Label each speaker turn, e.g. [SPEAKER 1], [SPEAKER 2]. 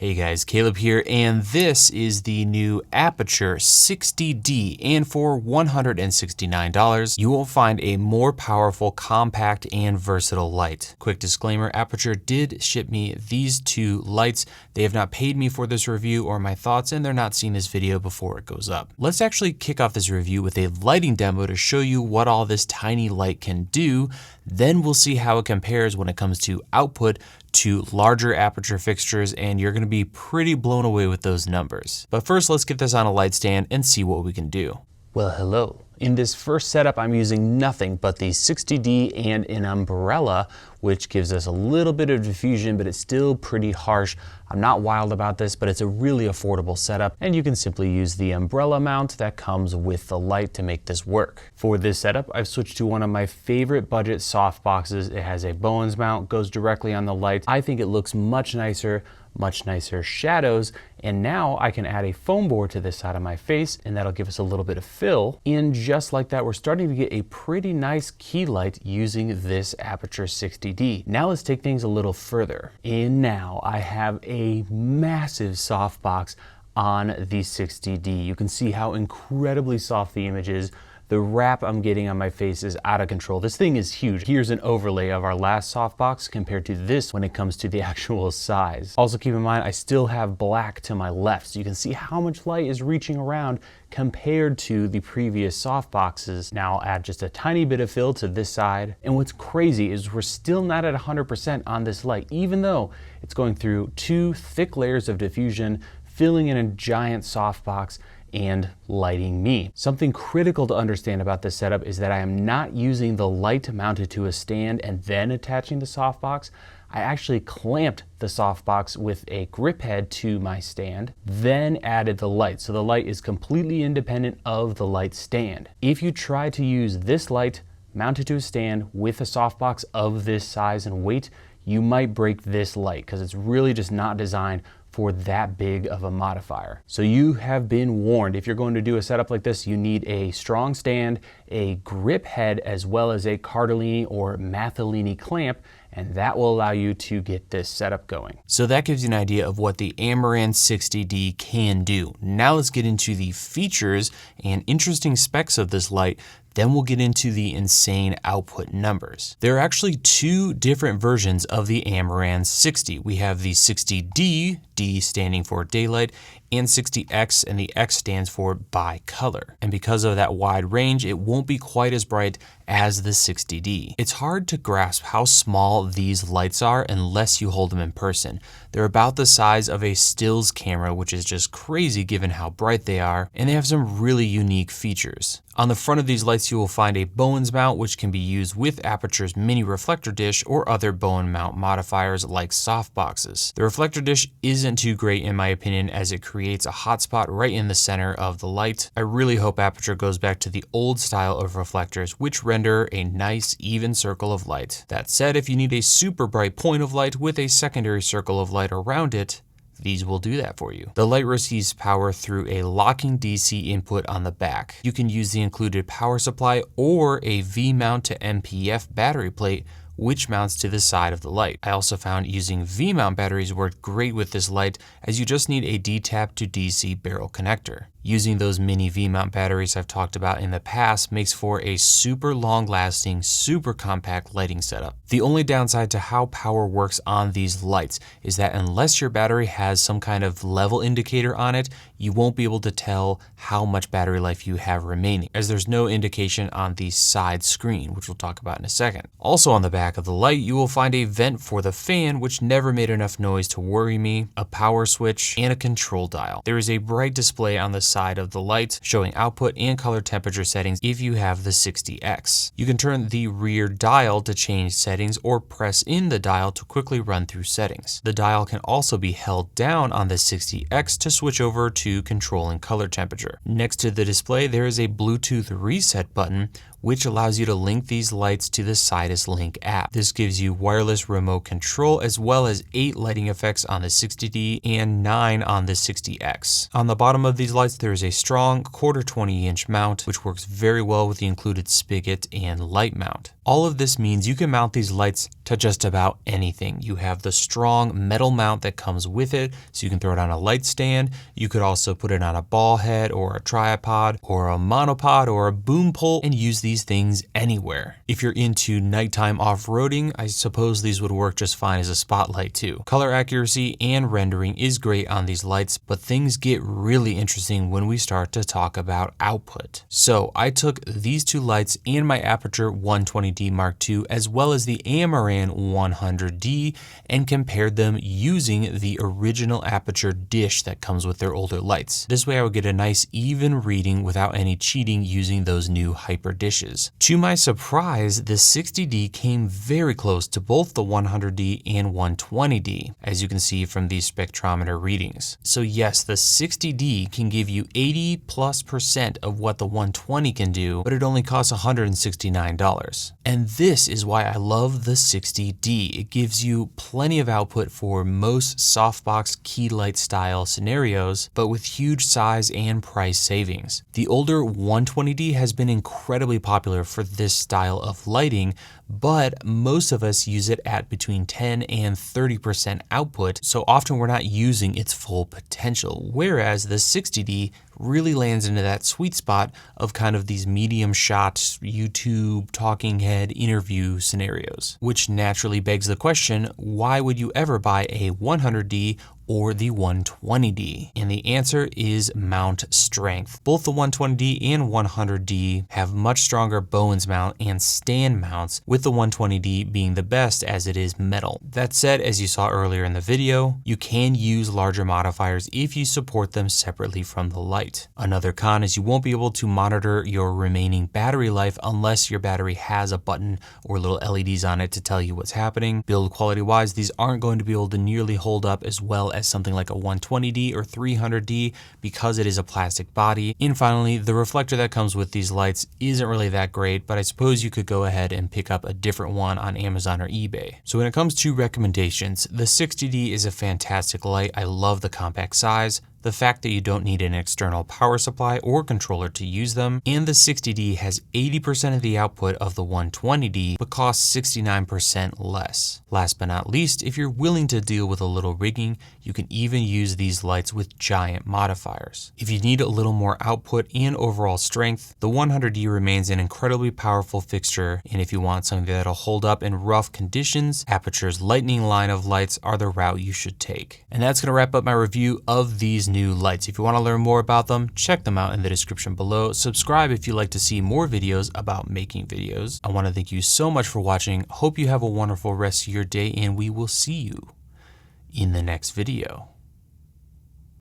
[SPEAKER 1] Hey guys, Caleb here, and this is the new Aputure 60D, and for $169, you will find a more powerful, compact, and versatile light. Quick disclaimer, Aputure did ship me these two lights. They have not paid me for this review or my thoughts, and they're not seeing this video before it goes up. Let's actually kick off this review with a lighting demo to show you what all this tiny light can do. Then we'll see how it compares when it comes to output to larger Aputure fixtures, and you're going to be pretty blown away with those numbers. But first, let's get this on a light stand and see what we can do. Well, hello. In this first setup, I'm using nothing but the 60D and an umbrella, which gives us a little bit of diffusion, but it's still pretty harsh. I'm not wild about this, but it's a really affordable setup, and you can simply use the umbrella mount that comes with the light to make this work. For this setup, I've switched to one of my favorite budget softboxes. It has a Bowens mount, goes directly on the light. I think it looks much nicer shadows, and now I can add a foam board to this side of my face, and that'll give us a little bit of fill. And just like that, we're starting to get a pretty nice key light using this Aputure 60D. Now let's take things a little further. And now I have a massive softbox on the 60D. You can see how incredibly soft the image is. The wrap I'm getting on my face is out of control. This thing is huge. Here's an overlay of our last softbox compared to this when it comes to the actual size. Also keep in mind, I still have black to my left, so you can see how much light is reaching around compared to the previous softboxes. Now I'll add just a tiny bit of fill to this side. And what's crazy is we're still not at 100% on this light, even though it's going through two thick layers of diffusion, filling in a giant softbox, and lighting me. Something critical to understand about this setup is that I am not using the light mounted to a stand and then attaching the softbox. I actually clamped the softbox with a grip head to my stand, then added the light. So the light is completely independent of the light stand. If you try to use this light mounted to a stand with a softbox of this size and weight, you might break this light because it's really just not designed for that big of a modifier. So you have been warned. If you're going to do a setup like this, you need a strong stand, a grip head, as well as a Cardellini or Mathellini clamp, and that will allow you to get this setup going. So that gives you an idea of what the Amaran 60D can do. Now let's get into the features and interesting specs of this light. Then we'll get into the insane output numbers. There are actually two different versions of the Amaran 60. We have the 60D, D standing for daylight, and 60X, and the X stands for bicolor. And because of that wide range, it won't be quite as bright as the 60D. It's hard to grasp how small these lights are unless you hold them in person. They're about the size of a stills camera, which is just crazy given how bright they are, and they have some really unique features. On the front of these lights, you will find a Bowens mount, which can be used with Aputure's mini reflector dish or other Bowens mount modifiers like softboxes. The reflector dish isn't too great in my opinion, as it creates a hotspot right in the center of the light. I really hope Aputure goes back to the old style of reflectors, which render a nice even circle of light. That said, if you need a super bright point of light with a secondary circle of light around it, these will do that for you. The light receives power through a locking DC input on the back. You can use the included power supply or a V-mount to MPF battery plate, which mounts to the side of the light. I also found using V-mount batteries worked great with this light, as you just need a D-tap to DC barrel connector. Using those mini V-mount batteries I've talked about in the past makes for a super long-lasting, super compact lighting setup. The only downside to how power works on these lights is that unless your battery has some kind of level indicator on it, you won't be able to tell how much battery life you have remaining, as there's no indication on the side screen, which we'll talk about in a second. Also on the back of the light, you will find a vent for the fan, which never made enough noise to worry me, a power switch, and a control dial. There is a bright display on the side of the light showing output and color temperature settings if you have the 60X. You can turn the rear dial to change settings or press in the dial to quickly run through settings. The dial can also be held down on the 60X to switch over to controlling color temperature. Next to the display, there is a Bluetooth reset button, which allows you to link these lights to the Sidus Link app. This gives you wireless remote control, as well as 8 lighting effects on the 60D and 9 on the 60X. On the bottom of these lights, there is a strong 1/4 20-inch mount, which works very well with the included spigot and light mount. All of this means you can mount these lights to just about anything. You have the strong metal mount that comes with it, so you can throw it on a light stand. You could also put it on a ball head or a tripod or a monopod or a boom pole and use these things anywhere. If you're into nighttime off-roading, I suppose these would work just fine as a spotlight too. Color accuracy and rendering is great on these lights, but things get really interesting when we start to talk about output. So I took these two lights and my Aputure 120D Mark II as well as the Amaran 100D and compared them using the original Aputure dish that comes with their older lights. This way I would get a nice even reading without any cheating using those new hyper dishes. To my surprise, the 60D came very close to both the 100D and 120D, as you can see from these spectrometer readings. So yes, the 60D can give you 80+% of what the 120 can do, but it only costs $169. And this is why I love the 60D. It gives you plenty of output for most softbox key light style scenarios, but with huge size and price savings. The older 120D has been incredibly popular for this style of lighting, but most of us use it at between 10 and 30% output, so often we're not using its full potential, whereas the 60D really lands into that sweet spot of kind of these medium shot YouTube talking head interview scenarios, which naturally begs the question, why would you ever buy a 100D or the 120D? And the answer is mount strength. Both the 120D and 100D have much stronger Bowens mount and stand mounts, with the 120D being the best as it is metal. That said, as you saw earlier in the video, you can use larger modifiers if you support them separately from the light. Another con is you won't be able to monitor your remaining battery life unless your battery has a button or little LEDs on it to tell you what's happening. Build quality wise, these aren't going to be able to nearly hold up as well as something like a 120D or 300D because it is a plastic body. And finally, the reflector that comes with these lights isn't really that great, but I suppose you could go ahead and pick up a different one on Amazon or eBay. So when it comes to recommendations, the 60D is a fantastic light. I love the compact size, the fact that you don't need an external power supply or controller to use them, and the 60D has 80% of the output of the 120D but costs 69% less. Last but not least, if you're willing to deal with a little rigging, you can even use these lights with giant modifiers. If you need a little more output and overall strength, the 100D remains an incredibly powerful fixture, and if you want something that'll hold up in rough conditions, Aputure's Lightning line of lights are the route you should take. And that's gonna wrap up my review of these new lights. If you want to learn more about them, check them out in the description below. Subscribe if you'd like to see more videos about making videos. I want to thank you so much for watching. Hope you have a wonderful rest of your day, and we will see you in the next video.